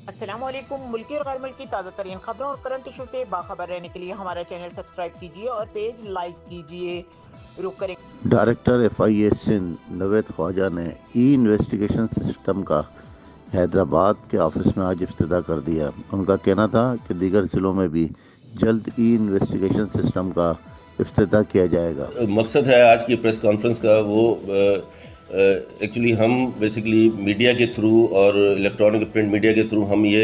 अस्सलामुअलैकुम। मुल्की और गैर मुल्की ताज़ा तरीन खबरों और करंट इशू से बाखबर रहने के लिए हमारा चैनल सब्सक्राइब कीजिए और पेज लाइक कीजिए। रुक करें। डायरेक्टर FIA सिंध नवेद ख्वाजा ने ई इन्वेस्टिगेशन सिस्टम का हैदराबाद के ऑफिस में आज इफ्तिताह कर दिया। उनका कहना था कि दीगर ज़िलों में भी जल्द ई इन्वेस्टिगेशन सिस्टम का इफ्तिताह किया जाएगा। मकसद है आज की प्रेस कॉन्फ्रेंस का वो एक्चुअली हम बेसिकली मीडिया के थ्रू और इलेक्ट्रॉनिक प्रिंट मीडिया के थ्रू हम ये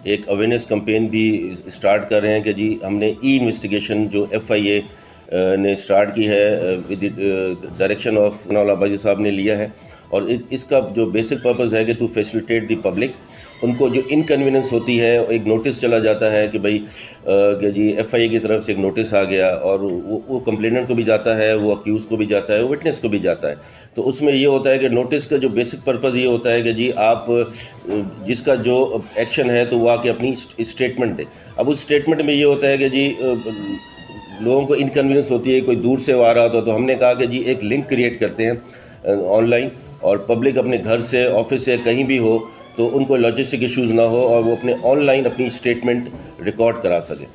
एक अवेयरनेस कैंपेन भी स्टार्ट कर रहे हैं कि जी हमने ई इन्वेस्टिगेशन जो FIA ने स्टार्ट की है विद डायरेक्शन ऑफ बाजी साहब ने लिया है। और इसका जो बेसिक पर्पस है कि टू फैसिलिटेट द पब्लिक, उनको जो इनकन्वीनियंस होती है, एक नोटिस चला जाता है कि भाई कि जी FIA की तरफ से एक नोटिस आ गया और वो कंप्लेनेंट को भी जाता है, वो अक्यूज़ को भी जाता है, वो विटनेस को भी जाता है। तो उसमें ये होता है कि नोटिस का जो बेसिक पर्पस ये होता है कि जी आप जिसका जो एक्शन है तो वो आके अपनी स्टेटमेंट दे। अब उस स्टेटमेंट में ये होता है कि जी लोगों को इनकन्वीनियंस होती है, कोई दूर से आ रहा था, तो हमने कहा कि जी एक लिंक क्रिएट करते हैं ऑनलाइन, और पब्लिक अपने घर से, ऑफिस से, कहीं भी हो तो उनको लॉजिस्टिक इश्यूज़ ना हो और वो अपने ऑनलाइन अपनी स्टेटमेंट रिकॉर्ड करा सकें।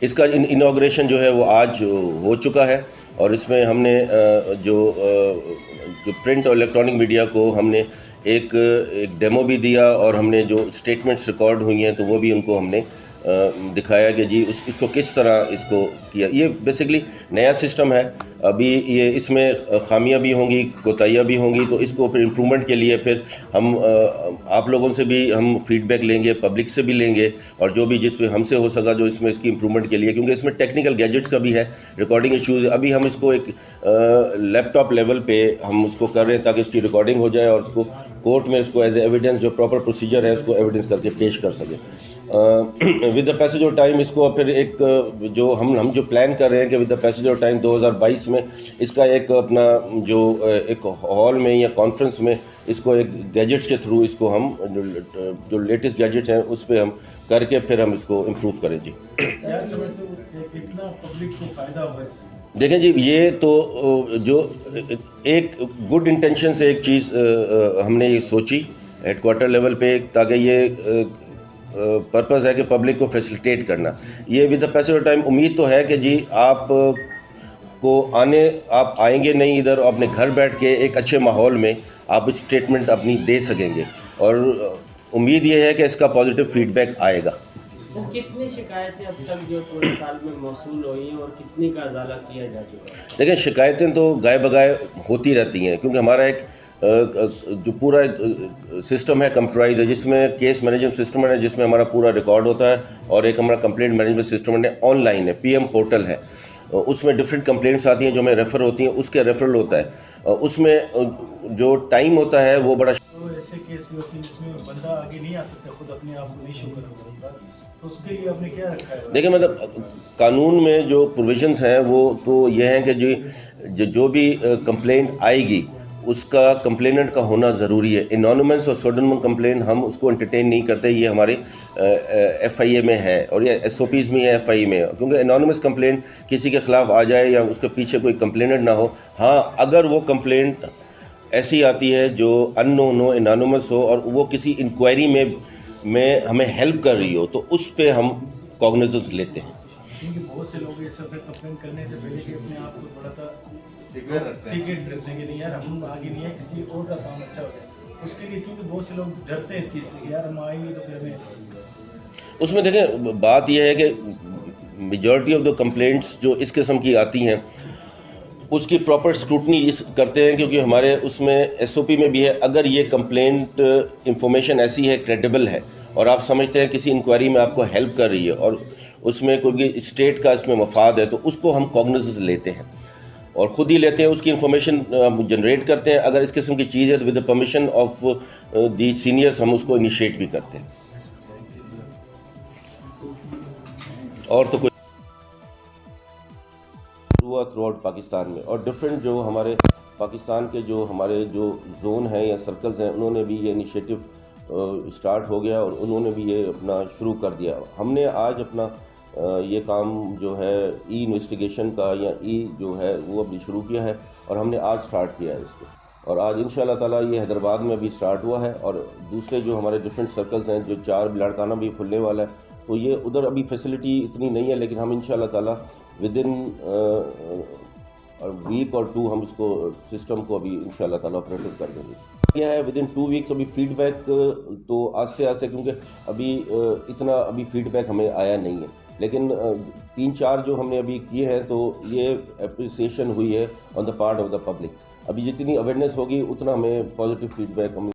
इसका इनॉग्रेशन जो है वो आज हो चुका है और इसमें हमने जो प्रिंट और इलेक्ट्रॉनिक मीडिया को हमने एक डेमो भी दिया और हमने जो स्टेटमेंट्स रिकॉर्ड हुई हैं तो वो भी उनको हमने दिखाया कि जी इसको किस तरह इसको किया। ये बेसिकली नया सिस्टम है, अभी ये इसमें खामियां भी होंगी, कोताहियाँ भी होंगी, तो इसको फिर इम्प्रूवमेंट के लिए फिर हम आप लोगों से भी हम फीडबैक लेंगे, पब्लिक से भी लेंगे, और जो भी जिसमें हमसे हो सका जो इसमें इसकी इम्प्रूवमेंट के लिए, क्योंकि इसमें टेक्निकल गैजेट्स का भी है, रिकॉर्डिंग इश्यूज़, अभी हम इसको एक लैपटॉप लेवल पे हम उसको कर रहे हैं ताकि उसकी रिकॉर्डिंग हो जाए और उसको कोर्ट में उसको एज एविडेंस, जो प्रॉपर प्रोसीजर है उसको एविडेंस करके पेश कर सकें। With the passage of time इसको फिर एक जो हम जो प्लान कर रहे हैं कि with the passage of time 2022 में इसका एक अपना जो एक हॉल में या कॉन्फ्रेंस में इसको एक गैजेट्स के थ्रू इसको हम जो लेटेस्ट गैजेट्स हैं उस पर हम करके फिर हम इसको इम्प्रूव करें। जी कितना पब्लिक को फायदा होगा इससे? देखें जी, ये तो जो एक गुड इंटेंशन से एक चीज़ हमने ये सोची हेडक्वार्टर लेवल पे, ताकि ये पर्पस है कि पब्लिक को फैसिलिटेट करना। ये with the passage of time उम्मीद तो है कि जी आप आएंगे नहीं इधर, अपने घर बैठ के एक अच्छे माहौल में आप स्टेटमेंट अपनी दे सकेंगे, और उम्मीद ये है कि इसका पॉजिटिव फीडबैक आएगा। तो कितनी शिकायतें अब तक जो पूरे साल में मौसूल हुई हैं और कितनी का इजाला किया जा चुका है? देखिए, शिकायतें तो गाय बगाए होती रहती हैं, क्योंकि हमारा एक जो पूरा सिस्टम है कंप्यूटराइज है, जिसमें केस मैनेजमेंट सिस्टम है, जिसमें हमारा पूरा रिकॉर्ड होता है, और एक हमारा कंप्लेंट मैनेजमेंट सिस्टम है, ऑनलाइन है, PM पोर्टल है, उसमें डिफरेंट कंप्लेंट्स आती हैं जो हमें रेफ़र होती हैं, उसके रेफरल होता है, उसमें जो टाइम होता है वो बड़ा। तो ऐसे केस भी होते हैं जिसमें बंदा आगे नहीं आ सकता, खुद अपने आप को नहीं शो कर सकता, तो उसके लिए आपने क्या रखा है? देखिए, मतलब कानून में जो प्रोविजंस हैं वो तो ये हैं कि जो भी कंप्लेंट आएगी उसका कंप्लेनेंट का होना ज़रूरी है। एनोनिमस और सोडोनिमस कंप्लेन हम उसको एंटरटेन नहीं करते, ये हमारे FIA में है और ये SOPs में है, FIA में है, क्योंकि एनोनिमस कंप्लेन किसी के ख़िलाफ़ आ जाए या उसके पीछे कोई कंप्लेनेंट ना हो। हाँ, अगर वो कंप्लेंट ऐसी आती है जो अननोन हो, एनोनिमस हो, और वो किसी इंक्वायरी में हमें हेल्प कर रही हो, तो उस पर हम कॉग्निजेंस लेते हैं। क्योंकि बहुत से लोग इस वक्त कंप्लेन करने से पहले कि अपने आप को थोड़ा सा सीक्रेट रखते हैं कि नहीं यार हम आगे नहीं है, किसी और का काम अच्छा हो जाए उसके लिए, क्योंकि बहुत से लोग डरते हैं इस चीज़ से कि यार हम आएंगे तो फिर हमें। उसमें देखें, बात यह है कि मेजॉरिटी ऑफ द कंप्लेंट्स जो इस किस्म की आती हैं उसकी प्रॉपर स्क्रूटनी करते हैं, क्योंकि हमारे उसमें SOP में भी है, अगर ये कंप्लेंट इंफॉर्मेशन ऐसी है, क्रेडिबल है, और आप समझते हैं किसी इंक्वायरी में आपको हेल्प कर रही है और उसमें कोई स्टेट का इसमें मफाद है, तो उसको हम कॉग्निजेंस लेते हैं और ख़ुद ही लेते हैं, उसकी इन्फॉर्मेशन जनरेट करते हैं। अगर इस किस्म की चीज़ है तो with the permission of the seniors हम उसको इनिशिएट भी करते हैं। और तो कोई हुआ थ्रू आउट पाकिस्तान में, और डिफरेंट जो हमारे पाकिस्तान के जो हमारे जो जोन हैं या सर्कल्स हैं, उन्होंने भी ये इनिशिएटिव स्टार्ट हो गया और उन्होंने भी ये अपना शुरू कर दिया। हमने आज अपना ये काम जो है ई इन्वेस्टिगेशन का या जो है वो अभी शुरू किया है, और हमने आज स्टार्ट किया है इसको, और आज इंशाल्लाह ताला ये हैदराबाद में भी स्टार्ट हुआ है और दूसरे जो हमारे डिफरेंट सर्कल्स हैं, जो 4 लाड़काना भी खुलने वाला है, तो ये उधर अभी फैसिलिटी इतनी नहीं है, लेकिन हम इंशाल्लाह ताला विद इन वीक और 2 हम इसको सिस्टम को अभी इंशाल्लाह ताला ऑपरेटिव कर देंगे। क्या है, विद इन 2 वीक्स अभी फीडबैक तो आस्ते आस्ते, क्योंकि अभी इतना अभी फीडबैक हमें आया नहीं है, लेकिन 3-4 जो हमने अभी किए हैं तो ये अप्रिसिएशन हुई है on the part of the public. अभी जितनी अवेयरनेस होगी उतना हमें पॉजिटिव फीडबैक हम